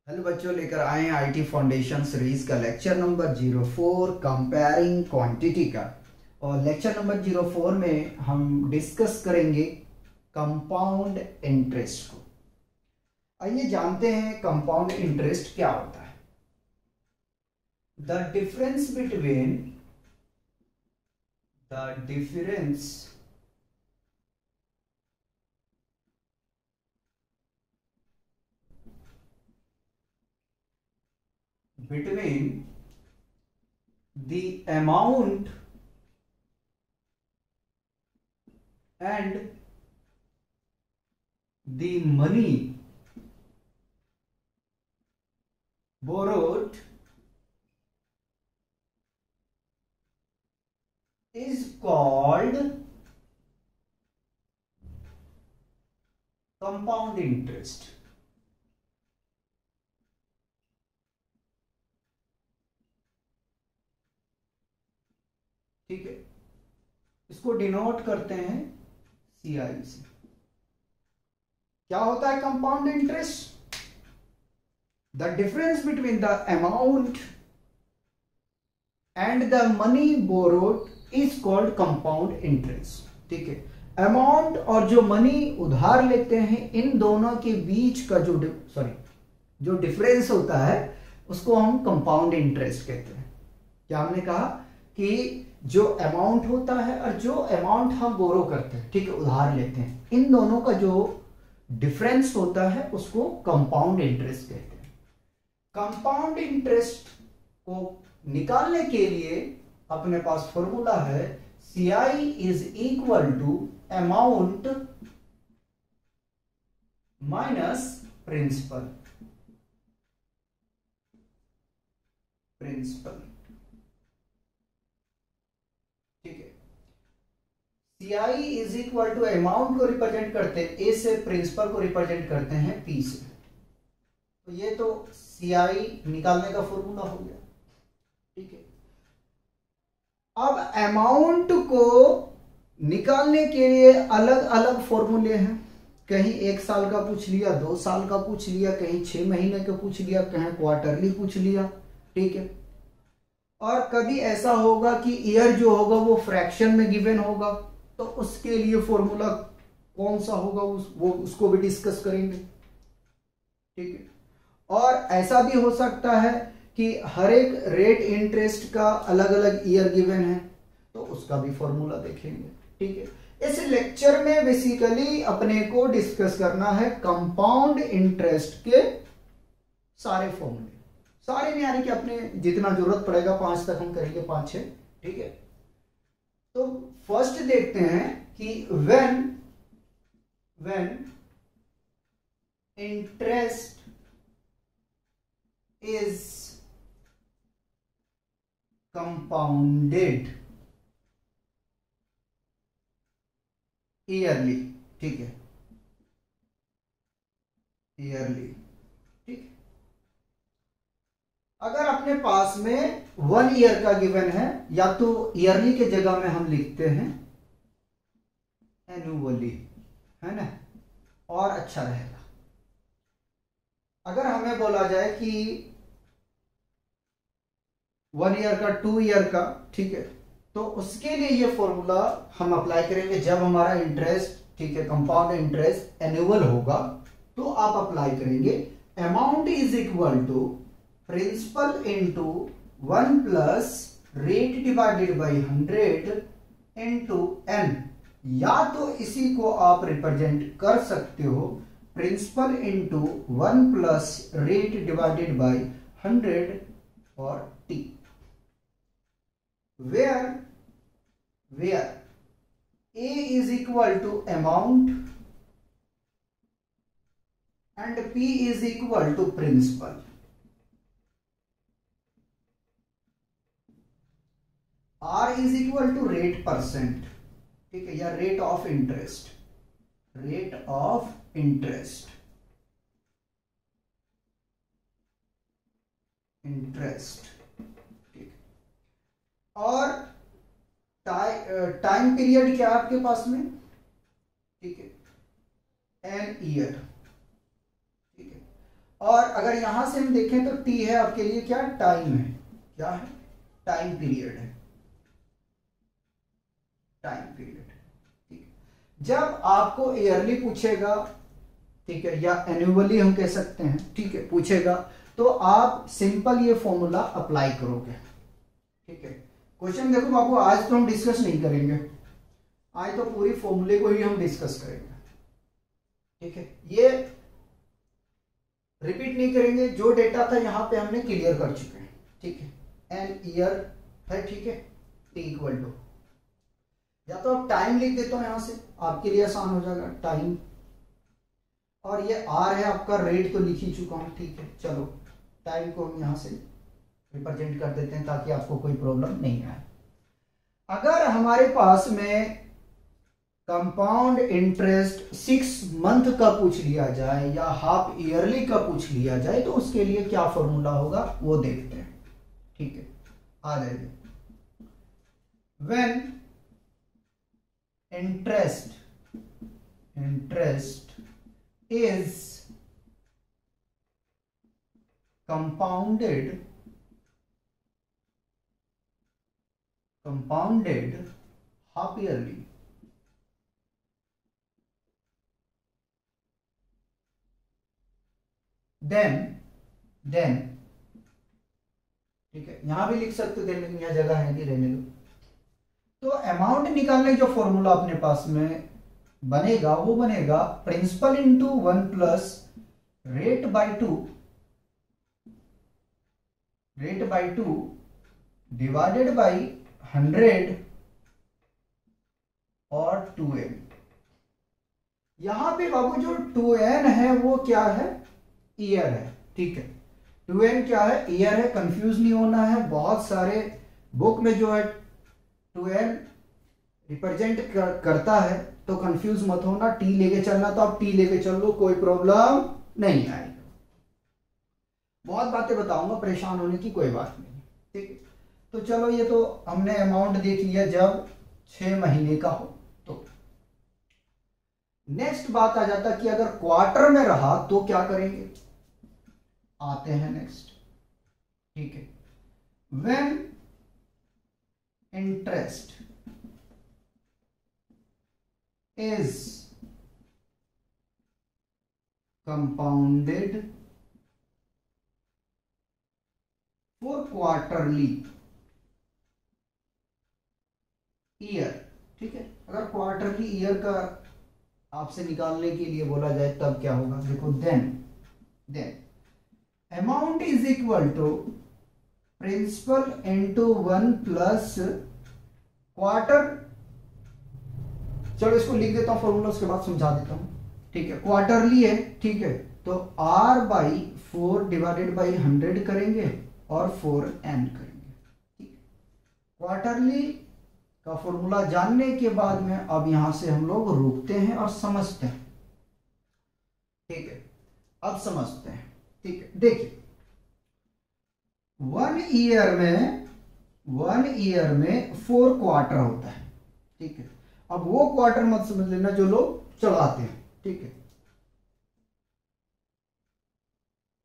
Hello बच्चों, लेकर आए हैं आईटी फाउंडेशन सीरीज का लेक्चर नंबर 04 कंपेयरिंग क्वांटिटी का। और लेक्चर नंबर 04 में हम डिस्कस करेंगे कंपाउंड इंटरेस्ट को। आइए जानते हैं कंपाउंड इंटरेस्ट क्या होता है। The difference between the amount and the money borrowed is called compound interest। ठीक है, इसको डिनोट करते हैं CI से। क्या होता है compound interest? The difference between the amount and the money borrowed is called compound interest. ठीक है, अमाउंट और जो मनी उधार लेते हैं, इन दोनों के बीच का जो डिफरेंस होता है उसको हम कंपाउंड इंटरेस्ट कहते हैं। क्या हमने कहा कि जो अमाउंट होता है और जो अमाउंट हम बोरो करते हैं, ठीक है, उधार लेते हैं, इन दोनों का जो डिफरेंस होता है उसको कंपाउंड इंटरेस्ट कहते हैं। कंपाउंड इंटरेस्ट को निकालने के लिए अपने पास फॉर्मूला है CI is equal to amount minus principal. ठीक है, CI is equal to amount को रिप्रेजेंट करते हैं A से, प्रिंसिपल को रिप्रेजेंट करते हैं P से। तो ये तो CI निकालने का फॉर्मूला हो गया। ठीक है, अब अमाउंट को निकालने के लिए अलग अलग फॉर्मूले हैं। कहीं 1 साल का पूछ लिया, 2 साल का पूछ लिया, कहीं 6 महीने का पूछ लिया, कहीं क्वार्टरली पूछ लिया। ठीक है, और कभी ऐसा होगा कि ईयर जो होगा वो फ्रैक्शन में गिवन होगा, तो उसके लिए फॉर्मूला कौन सा होगा उसको भी डिस्कस करेंगे। ठीक है, और ऐसा भी हो सकता है कि हर एक रेट इंटरेस्ट का अलग अलग ईयर गिवन है, तो उसका भी फॉर्मूला देखेंगे। ठीक है, इस लेक्चर में बेसिकली अपने को डिस्कस करना है कंपाउंड इंटरेस्ट के सारे फॉर्मूले। सारे नहीं, यानी कि अपने जितना जरूरत पड़ेगा 5 तक हम करेंगे, 5-6। ठीक है, तो फर्स्ट देखते हैं कि when interest is compounded yearly. ठीक है, ईयरली। ठीक, अगर अपने पास में 1 ईयर का गिवन है, या तो ईयरली के जगह में हम लिखते हैं एनुअली, है ना, और अच्छा रहेगा। अगर हमें बोला जाए कि 1 ईयर का, 2 ईयर का, ठीक है, तो उसके लिए ये फॉर्मूला हम अप्लाई करेंगे जब हमारा इंटरेस्ट, ठीक है, कंपाउंड इंटरेस्ट एनुअल होगा, तो आप अप्लाई करेंगे amount is equal to principal into 1 plus rate divided by 100 into n। या तो इसी को आप रिप्रेजेंट कर सकते हो principal into 1 plus rate divided by 100 और t, where A is equal to amount and P is equal to principal। R is equal to rate %, ठीक है, या रेट ऑफ इंटरेस्ट, ठीक। और टाइम पीरियड क्या आपके पास में? ठीक है, एन ईयर। ठीक है, और अगर यहां से हम देखें तो टी है आपके लिए क्या, टाइम है, क्या है, टाइम पीरियड है, टाइम पीरियड। ठीक है, जब आपको ईयरली पूछेगा, ठीक है, या एनुअली हम कह सकते हैं, ठीक है, पूछेगा, तो आप सिंपल ये फॉर्मूला अप्लाई करोगे। ठीक है, क्वेश्चन देखो बाबू, आज तो हम डिस्कस नहीं करेंगे, आज तो पूरी फॉर्मूले को ही हम डिस्कस करेंगे। ठीक है, ये रिपीट नहीं करेंगे, जो डेटा था यहां पे हमने क्लियर कर चुके हैं। ठीक है, एन ईयर है, ठीक है, टी इक्वल टू, या तो आप टाइम लिख देता हूं यहां से, आपके लिए आसान हो जाएगा, टाइम, और ये आर है आपका, रेट तो लिख ही चुका हूं। ठीक है, चलो टाइम को हम यहां से रिप्रेजेंट कर देते हैं ताकि आपको कोई प्रॉब्लम नहीं आए। अगर हमारे पास में कंपाउंड इंटरेस्ट 6 मंथ का पूछ लिया जाए या हाफ ईयरली का पूछ लिया जाए तो उसके लिए क्या फॉर्मूला होगा वो देखते हैं। ठीक है, आ जाइए। When interest is compounded half yearly, then ठीक है, यहां भी लिख सकते हो, लेकिन यहां जगह है नहीं, रहने दो। तो अमाउंट निकालने जो फॉर्मूला अपने पास में बनेगा वो बनेगा principal into 1 plus rate by two divided by 100 और 2n। यहां पे बाबू जो 2n है वो क्या है, ईयर है। ठीक है, 2n क्या है, ईयर है, कंफ्यूज नहीं होना है। बहुत सारे बुक में जो है 2n रिप्रेजेंट करता है, तो कंफ्यूज मत होना, टी लेके चलना तो आप टी लेके चल लो, कोई प्रॉब्लम नहीं आएगी। बहुत बातें बताऊंगा, परेशान होने की कोई बात नहीं। ठीक, तो चलो ये तो हमने अमाउंट देख लिया जब 6 महीने का हो। तो नेक्स्ट बात आ जाता कि अगर क्वार्टर में रहा तो क्या करेंगे, आते हैं नेक्स्ट। ठीक है, when interest is compounded for quarterly year। ठीक है, अगर क्वार्टरली ईयर का आपसे निकालने के लिए बोला जाए तब क्या होगा, देखो, then amount is equal to principal into 1 plus quarter, चलो इसको लिख देता हूं फॉर्मूला, उसके बाद समझा देता हूं। ठीक है, क्वार्टरली है, ठीक है, तो r बाई 4 डिवाइडेड बाई 100 करेंगे और 4n करेंगे। ठीक है, क्वार्टरली का फॉर्मूला जानने के बाद में अब यहां से हम लोग रुकते हैं और समझते हैं। ठीक है, अब समझते हैं। ठीक है, देखिए, 1 ईयर में 4 क्वार्टर होता है। ठीक है, अब वो क्वार्टर मत समझ लेना जो लोग चलाते हैं। ठीक है,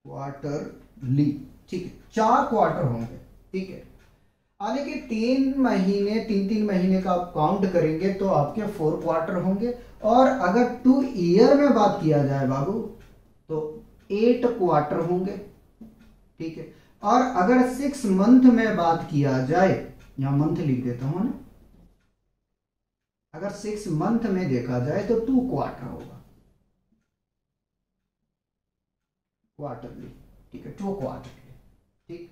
क्वार्टरली, ठीक है, 4 क्वार्टर होंगे। ठीक है, यानी कि 3 महीने का आप काउंट करेंगे तो आपके 4 क्वार्टर होंगे। और अगर 2 ईयर में बात किया जाए बाबू तो 8 क्वार्टर होंगे। ठीक है, और अगर 6 मंथ में बात किया जाए, यहां मंथ लिख देता हूं ना, अगर 6 मंथ में देखा जाए तो 2 क्वार्टर होगा, क्वार्टरली। ठीक है, 2 क्वार्टरली। ठीक,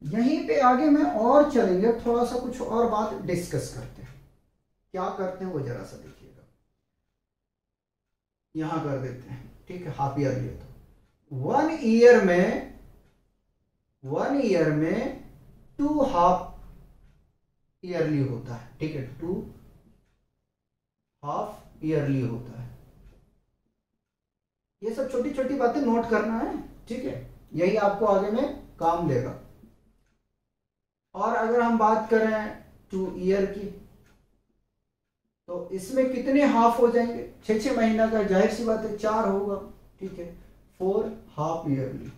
यहीं पे आगे में और चलेंगे, थोड़ा सा कुछ और बात डिस्कस करते हैं। क्या करते हैं वो जरा सा देखिएगा, यहां कर देते हैं। ठीक है, हाफ ईयरली है तो 1 ईयर में 2 हाफ ईयरली होता है। ठीक है, 2 हाफ ईयरली होता है। ये सब छोटी छोटी बातें नोट करना है। ठीक है, यही आपको आगे में काम देगा। और अगर हम बात करें 2 ईयर की तो इसमें कितने हाफ हो जाएंगे, 6 महीना का, जाहिर सी बात है 4 होगा। ठीक है, फॉर हाफ ईयरली।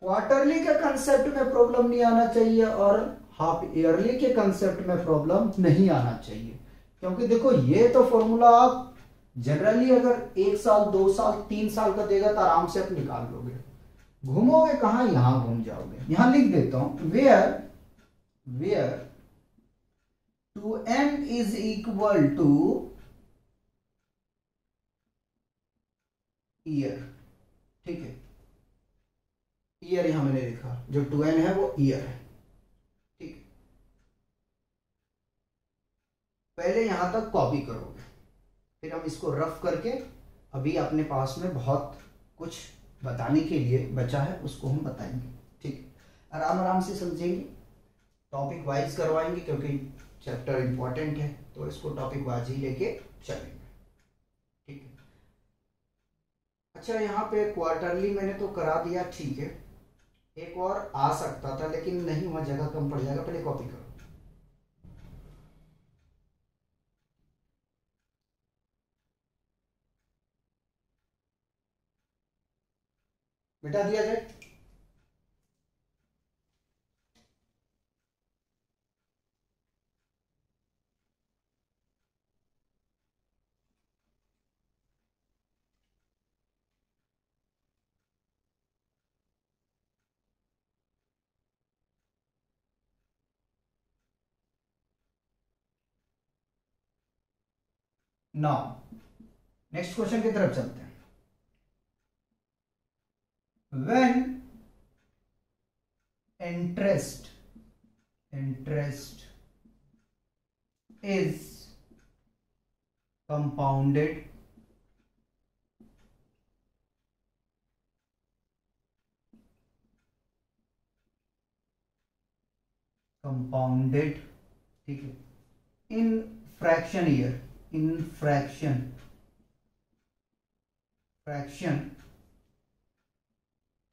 क्वार्टरली के कंसेप्ट में प्रॉब्लम नहीं आना चाहिए और हाफ ईयरली के कंसेप्ट में प्रॉब्लम नहीं आना चाहिए, क्योंकि देखो ये तो फॉर्मूला आप जनरली अगर 1 साल 2 साल 3 साल का देगा तो आराम से आप निकाल लोगे। घूमोगे कहां, यहां घूम जाओगे। यहां लिख देता हूं, where 2m is equal to year. ठीक है, ईयर यहां मैंने लिखा, जो 2n है वो ईयर है। ठीक है, पहले यहां तक कॉपी करोगे, फिर हम इसको रफ करके, अभी अपने पास में बहुत कुछ बताने के लिए बचा है उसको हम बताएंगे। ठीक है, आराम आराम से समझेंगे, टॉपिक वाइज करवाएंगे क्योंकि चैप्टर इंपॉर्टेंट है, तो इसको टॉपिक वाइज ही लेके चलेंगे। ठीक है, अच्छा यहाँ पे क्वार्टरली मैंने तो करा दिया, ठीक है, एक और आ सकता था लेकिन नहीं हुआ, जगह कम पड़ जाएगा, पहले कॉपी करो। मिटा दिया जाए। नाउ नेक्स्ट क्वेश्चन की तरफ चलते हैं। व्हेन इंटरेस्ट is compounded ठीक है, in fraction year, in fraction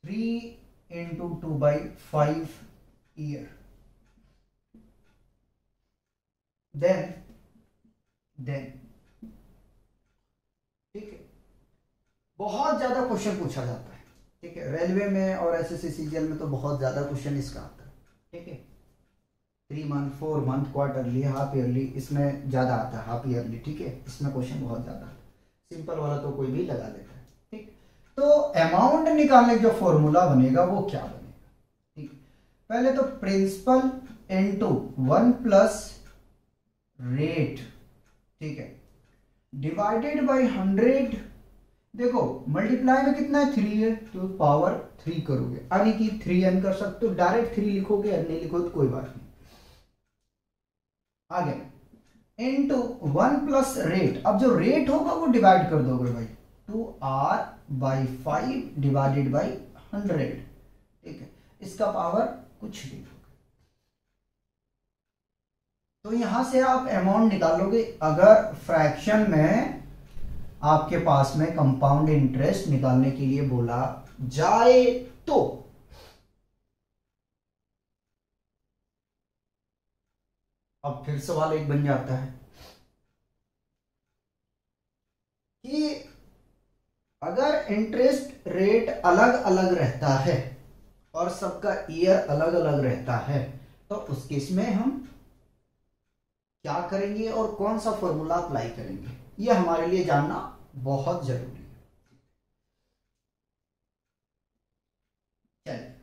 3 into 2/5 year, then ठीक है, बहुत ज्यादा क्वेश्चन पूछा जाता है। ठीक है, रेलवे में और एसएससी सीजीएल में तो बहुत ज्यादा क्वेश्चन इसका आता है। ठीक है, 3 month 4 month quarterly half yearly, इसमें ज्यादा आता है हाफ ईयरली। ठीक है, इसमें क्वेश्चन बहुत ज्यादा आता है, सिंपल वाला तो कोई भी लगा देता है। ठीक, तो अमाउंट निकालने का जो फॉर्मूला बनेगा वो क्या बनेगा। ठीक, पहले तो प्रिंसिपल इनटू 1 प्लस रेट, ठीक है, डिवाइडेड बाय 100। देखो मल्टीप्लाई में कितना है, 3 है, तो पावर 3 करोगे, यानी कि 3n कर सकते हो, डायरेक्ट 3 लिखोगे, n नहीं लिखो तो कोई बात नहीं। आगे इनटू 1 प्लस रेट, अब जो रेट होगा वो डिवाइड कर दोगे भाई, 2r/5 डिवाइडेड बाई 100। ठीक है, इसका पावर कुछ नहीं होगा। तो यहां से आप अमाउंट निकालोगे, अगर फ्रैक्शन में आपके पास में कंपाउंड इंटरेस्ट निकालने के लिए बोला जाए तो। अब फिर सवाल एक बन जाता है कि अगर इंटरेस्ट रेट अलग अलग रहता है और सबका ईयर अलग अलग रहता है, तो उस केस में हम क्या करेंगे और कौन सा फॉर्मूला अप्लाई करेंगे, ये हमारे लिए जानना बहुत जरूरी है। चलिए,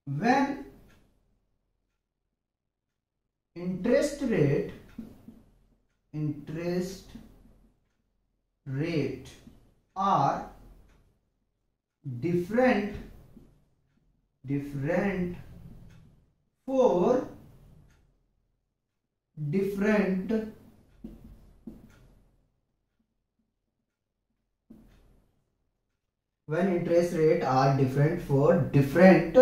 when interest rate are different for different when interest rate are different for different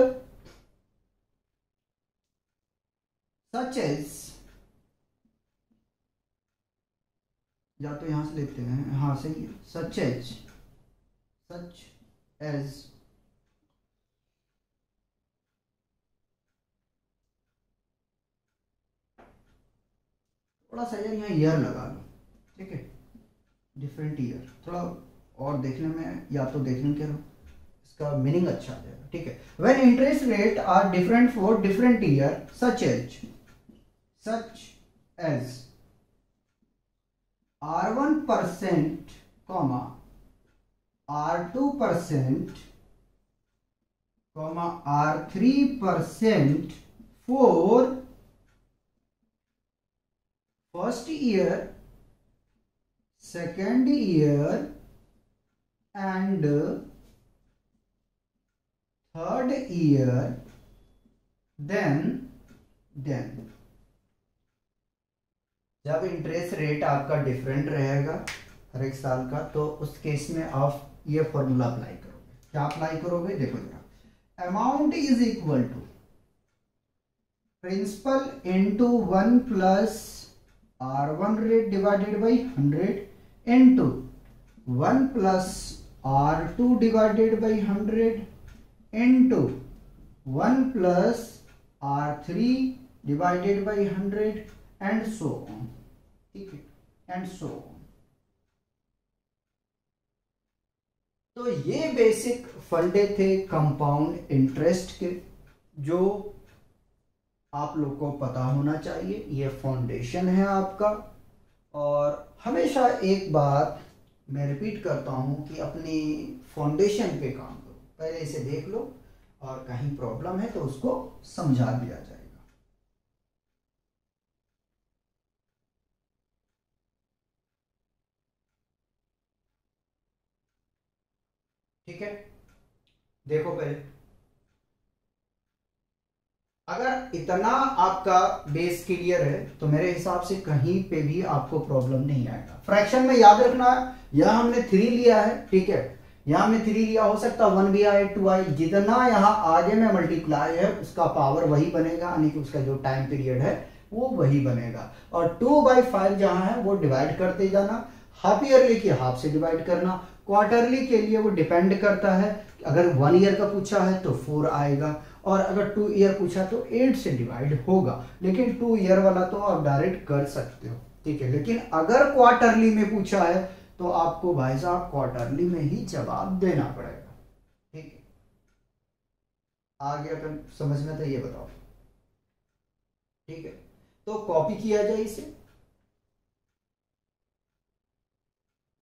such as, या तो यहां से लेते हैं, हाँ सही है, such as थोड़ा सा यार यहाँ ईयर लगा लो। ठीक है, डिफरेंट ईयर, थोड़ा और देखने में या तो देखने के इसका मीनिंग अच्छा आ जाएगा, ठीक है। When interest rate are different for different year such as R1% comma R2% comma R3% for first year, second year and third year, then जब इंटरेस्ट रेट आपका डिफरेंट रहेगा हर एक साल का, तो उस केस में आप ये फॉर्मूला अप्लाई करोगे। क्या अप्लाई करोगे, देखो जरा, amount is equal to principal into 1 plus R1 rate divided by 100 into 1 plus R2 divided by 100 into 1 plus R3 divided by 100 and so on, ठीक है, एंड सो ऑन। तो ये बेसिक फंडे थे कंपाउंड इंटरेस्ट के, जो आप लोग को पता होना चाहिए। ये फाउंडेशन है आपका। और हमेशा एक बात मैं रिपीट करता हूं कि अपनी फाउंडेशन पे काम करो, पहले इसे देख लो और कहीं प्रॉब्लम है तो उसको समझा दिया जाएगा। ठीक है, देखो पहले, अगर इतना आपका बेस क्लियर है तो मेरे हिसाब से कहीं पे भी आपको प्रॉब्लम नहीं आएगा। फ्रैक्शन में याद रखना, यहां हमने 3 लिया है, ठीक है, यहां हमने 3 लिया, हो सकता 1 भी आए 2 आए, जितना यहां आगे में मल्टीप्लाई है उसका पावर वही बनेगा, यानी कि उसका जो टाइम पीरियड है वो वही बनेगा। और 2/5 जहां है वो डिवाइड करते जाना, हाफ ईयरली की हाफ से डिवाइड करना, क्वार्टरली के लिए वो डिपेंड करता है, अगर 1 ईयर का पूछा है तो 4 आएगा, और अगर 2 ईयर पूछा तो 8 से डिवाइड होगा। लेकिन 2 ईयर वाला तो आप डायरेक्ट कर सकते हो, ठीक है। लेकिन अगर क्वार्टरली में पूछा है तो आपको भाई साहब क्वार्टरली में ही जवाब देना पड़ेगा, ठीक है। आगे अगर समझ में तो ये बताओ, ठीक है। तो कॉपी किया जाए इसे,